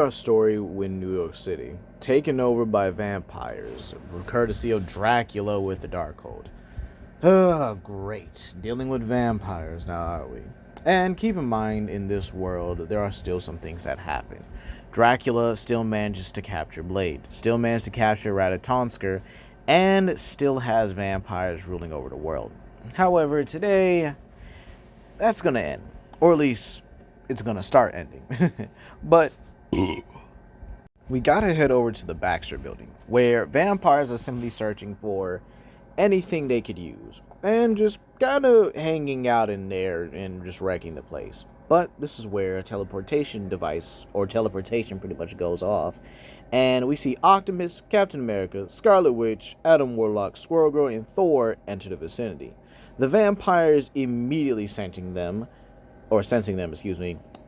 our story in New York City, taken over by vampires, courtesy of Dracula with the Darkhold. Great. Dealing with vampires now, aren't we? And keep in mind, in this world, there are still some things that happen. Dracula still manages to capture Blade, still managed to capture Ratatonsker, and still has vampires ruling over the world. However, today, that's gonna end. Or at least, it's gonna start ending. But we gotta head over to the Baxter building, where vampires are simply searching for anything they could use, and just kinda hanging out in there and just wrecking the place. But this is where a teleportation device, or teleportation pretty much goes off, and we see Optimus, Captain America, Scarlet Witch, Adam Warlock, Squirrel Girl, and Thor enter the vicinity. The vampires immediately sensing them,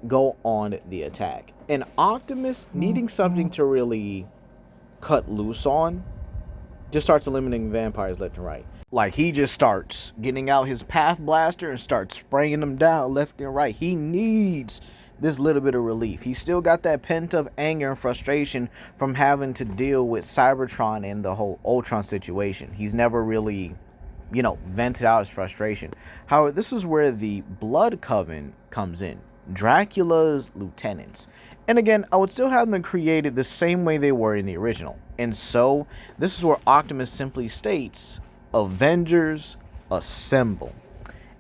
go on the attack. And Optimus, needing something to really cut loose on, just starts eliminating vampires left and right. Like, he just starts getting out his path blaster and starts spraying them down left and right. He needs this little bit of relief. He's still got that pent-up anger and frustration from having to deal with Cybertron and the whole Ultron situation. He's never really, vented out his frustration. However, this is where the Blood Coven comes in. Dracula's lieutenants. And again, I would still have them created the same way they were in the original. And so, this is where Optimus simply states, Avengers assemble.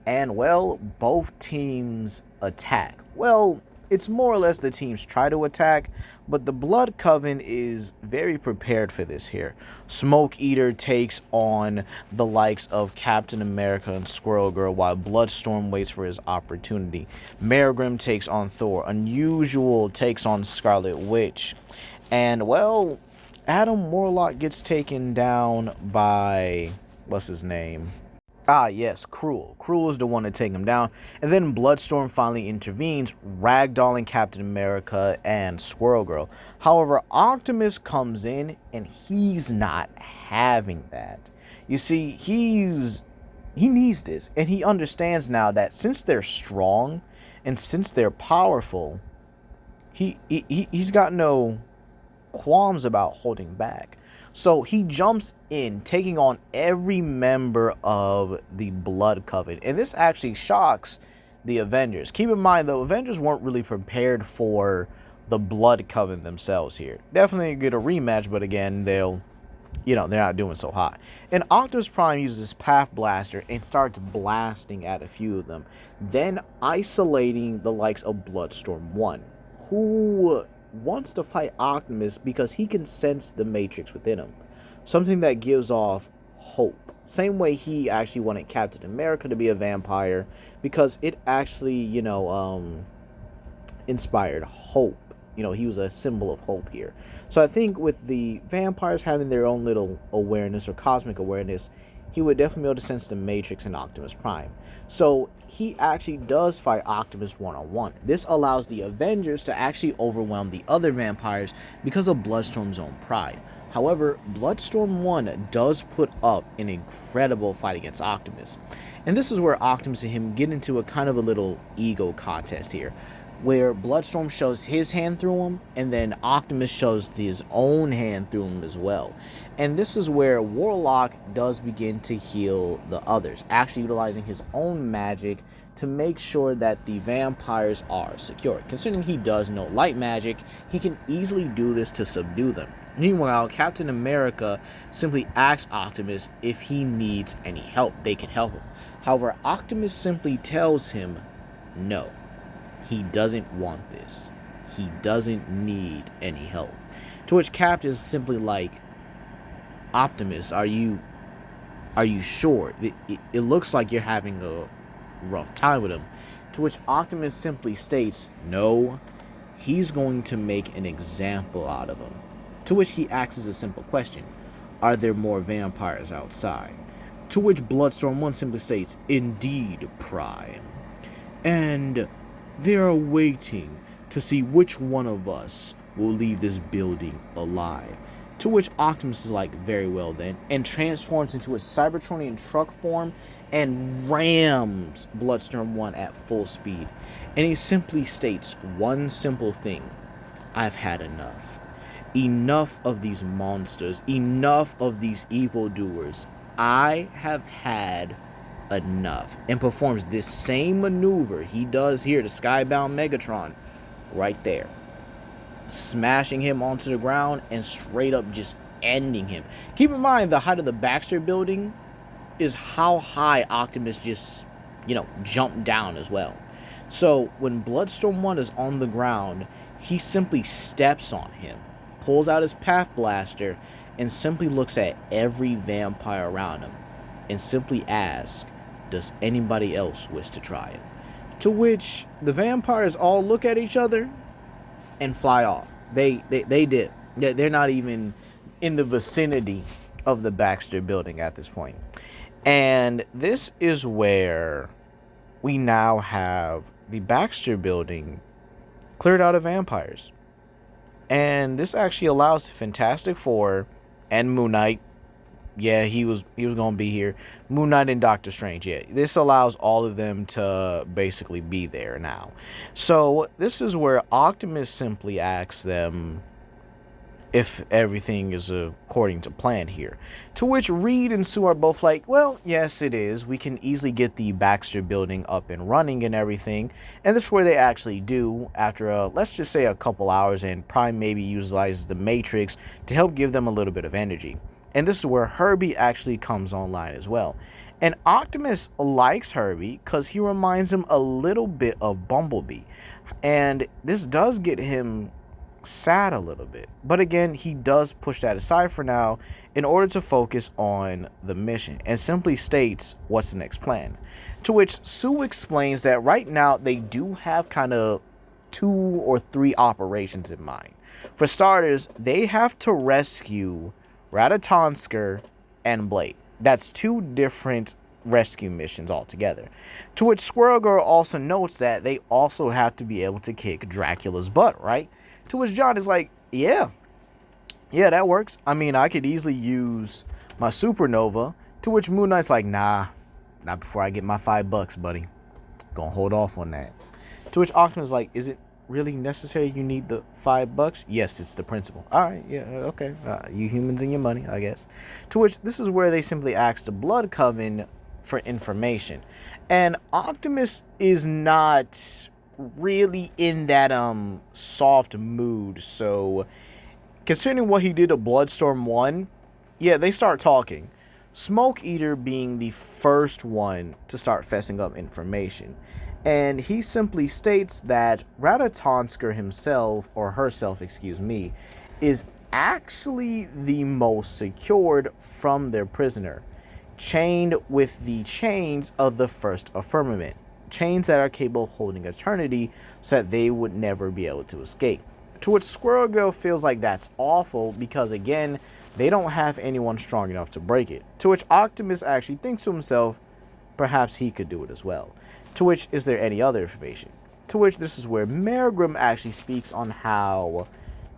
And, well, both teams attack. Well, it's more or less the teams try to attack, but the Blood Coven is very prepared for this here. Smoke Eater takes on the likes of Captain America and Squirrel Girl, while Bloodstorm waits for his opportunity. Mergrim takes on Thor. Unusual takes on Scarlet Witch. And, well, Adam Warlock gets taken down by, what's his name? Yes, Cruel. Cruel is the one to take him down. And then Bloodstorm finally intervenes, ragdolling Captain America and Squirrel Girl. However, Optimus comes in, and he's not having that. You see, he needs this, and he understands now that since they're strong, and since they're powerful, he's got no qualms about holding back. So he jumps in, taking on every member of the Blood Coven. And this actually shocks the Avengers. Keep in mind, the Avengers weren't really prepared for the Blood Coven themselves here. Definitely get a rematch, but again, they're not doing so hot. And Optimus Prime uses his Path Blaster and starts blasting at a few of them. Then isolating the likes of Bloodstorm 1, who wants to fight Optimus because he can sense the Matrix within him. Something that gives off hope. Same way he actually wanted Captain America to be a vampire, because it actually, inspired hope. He was a symbol of hope here. So I think with the vampires having their own little awareness or cosmic awareness, he would definitely be able to sense the Matrix in Optimus Prime. So he actually does fight Optimus one-on-one. This allows the Avengers to actually overwhelm the other vampires because of Bloodstorm's own pride. However, Bloodstorm 1 does put up an incredible fight against Optimus. And this is where Optimus and him get into a kind of a little ego contest here, where Bloodstorm shows his hand through him, and then Optimus shows his own hand through him as well. And this is where Warlock does begin to heal the others, actually utilizing his own magic to make sure that the vampires are secure. Considering he does know light magic, he can easily do this to subdue them. Meanwhile, Captain America simply asks Optimus if he needs any help. They can help him. However, Optimus simply tells him no. He doesn't want this. He doesn't need any help. To which Cap is simply like, Optimus, are you sure? It looks like you're having a rough time with him. To which Optimus simply states, no, he's going to make an example out of him. To which he asks a simple question, are there more vampires outside? To which Bloodstorm 1 simply states, indeed, Prime. And they are waiting to see which one of us will leave this building alive. To which Optimus is like, very well then, and transforms into a Cybertronian truck form and rams Bloodstorm 1 at full speed. And he simply states one simple thing. I've had enough. Enough of these monsters. Enough of these evildoers. I have had enough. And performs this same maneuver he does here to Skybound Megatron right there. Smashing him onto the ground and straight up just ending him. Keep in mind, the height of the Baxter building is how high Optimus just, jumped down as well. So when Bloodstorm 1 is on the ground, he simply steps on him, pulls out his Path Blaster, and simply looks at every vampire around him and simply asks, does anybody else wish to try it? To which the vampires all look at each other and fly off. They did. They're not even in the vicinity of the Baxter building at this point. And this is where we now have the Baxter building cleared out of vampires. And this actually allows the Fantastic Four and Moon Knight. Yeah, he was going to be here. Moon Knight and Doctor Strange. Yeah, this allows all of them to basically be there now. So this is where Optimus simply asks them if everything is according to plan here. To which Reed and Sue are both like, well, yes, it is. We can easily get the Baxter building up and running and everything. And this is where they actually do after, let's just say, a couple hours, and Prime maybe utilizes the Matrix to help give them a little bit of energy. And this is where Herbie actually comes online as well. And Optimus likes Herbie because he reminds him a little bit of Bumblebee. And this does get him sad a little bit. But again, he does push that aside for now in order to focus on the mission and simply states what's the next plan. To which Sue explains that right now they do have kind of 2 or 3 operations in mind. For starters, they have to rescue Ratatonsker and Blade. That's 2 different rescue missions altogether. To which Squirrel Girl also notes that they also have to be able to kick Dracula's butt, right? To which John is like, yeah, that works. I mean, I could easily use my supernova. To which Moon Knight's like, nah, not before I get my $5, buddy. Gonna hold off on that. To which Optimus is like, is it really necessary you need the $5? Yes, it's the principle. All right, yeah, okay. You humans and your money, I guess. To which this is where they simply ask the Blood Coven for information. And Optimus is not really in that soft mood. So considering what he did to Bloodstorm 1, yeah, they start talking. Smoke Eater being the first one to start fessing up information. And he simply states that Ratatonsker himself, or herself, is actually the most secured from their prisoner, chained with the chains of the first affirmament, chains that are capable of holding eternity so that they would never be able to escape. To which Squirrel Girl feels like that's awful because, again, they don't have anyone strong enough to break it. To which Optimus actually thinks to himself, perhaps he could do it as well. To which, is there any other information? To which this is where Mergrim actually speaks on how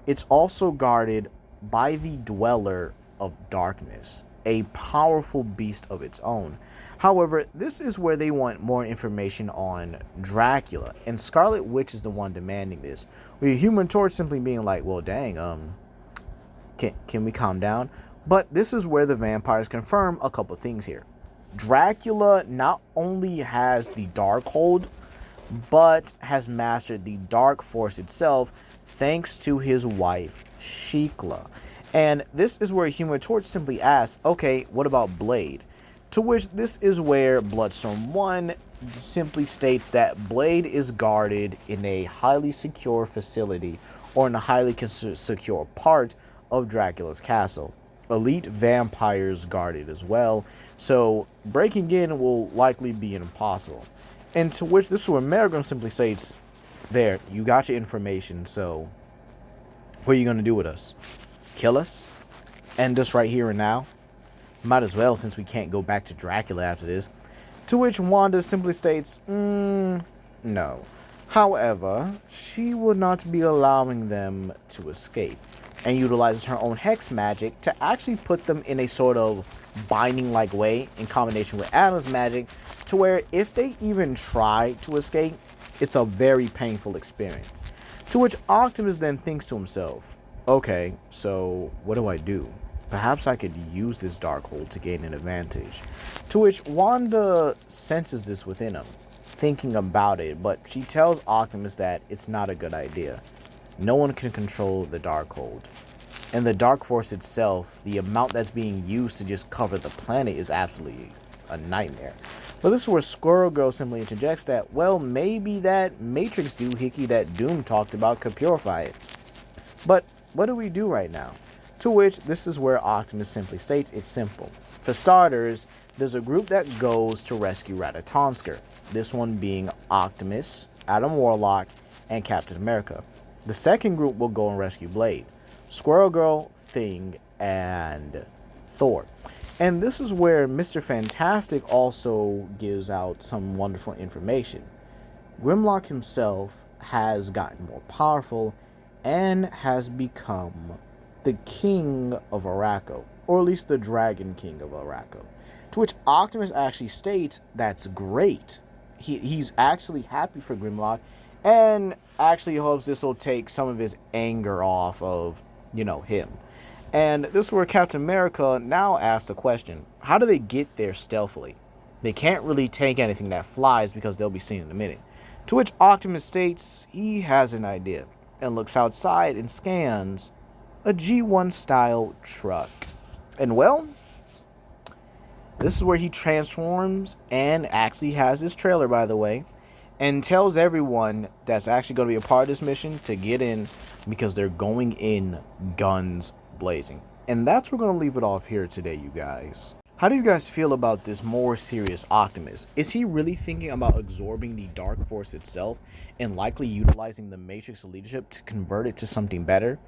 it's also guarded by the Dweller of Darkness, a powerful beast of its own. However, this is where they want more information on Dracula, and Scarlet Witch is the one demanding this, with Human Torch simply being like, well, dang, can we calm down? But this is where the vampires confirm a couple things here. Dracula not only has the Darkhold, but has mastered the Dark Force itself thanks to his wife, Shikla. And this is where Human Torch simply asks, okay, what about Blade? To which this is where Bloodstorm 1 simply states that Blade is guarded in a highly secure facility, or in a highly secure part of Dracula's castle. Elite vampires guarded as well, so breaking in will likely be impossible. And to which this is where Mergrim simply states, there, you got your information, so what are you going to do with us? Kill us? End us right here and now? Might as well, since we can't go back to Dracula after this. To which Wanda simply states, no. However, she will not be allowing them to escape, and utilizes her own hex magic to actually put them in a sort of binding-like way in combination with Adam's magic, to where if they even try to escape, it's a very painful experience. To which Optimus then thinks to himself, okay, so what do I do? Perhaps I could use this Darkhold to gain an advantage. To which Wanda senses this within him, thinking about it, but she tells Optimus that it's not a good idea. No one can control the Darkhold. And the Dark Force itself, the amount that's being used to just cover the planet is absolutely a nightmare. But this is where Squirrel Girl simply interjects that, well, maybe that Matrix doohickey that Doom talked about could purify it. But what do we do right now? To which this is where Optimus simply states it's simple. For starters, there's a group that goes to rescue Ratatonsker. This one being Optimus, Adam Warlock, and Captain America. The second group will go and rescue Blade, Squirrel Girl, Thing, and Thor. And this is where Mr. Fantastic also gives out some wonderful information. Grimlock himself has gotten more powerful and has become the king of Arakko, or at least the Dragon King of Arakko. To which Optimus actually states that's great. He's actually happy for Grimlock and actually hopes this will take some of his anger off of, him. And this is where Captain America now asks the question, how do they get there stealthily? They can't really take anything that flies because they'll be seen in a minute. To which Optimus states he has an idea and looks outside and scans a G1 style truck. And well, this is where he transforms and actually has this trailer, by the way, and tells everyone that's actually going to be a part of this mission to get in because they're going in guns blazing. And that's where we're going to leave it off here today, you guys. How do you guys feel about this more serious Optimus? Is he really thinking about absorbing the Dark Force itself and likely utilizing the Matrix leadership to convert it to something better?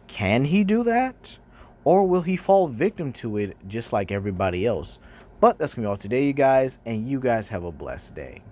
Can he do that? Or will he fall victim to it just like everybody else? But that's going to be all today, you guys, and you guys have a blessed day.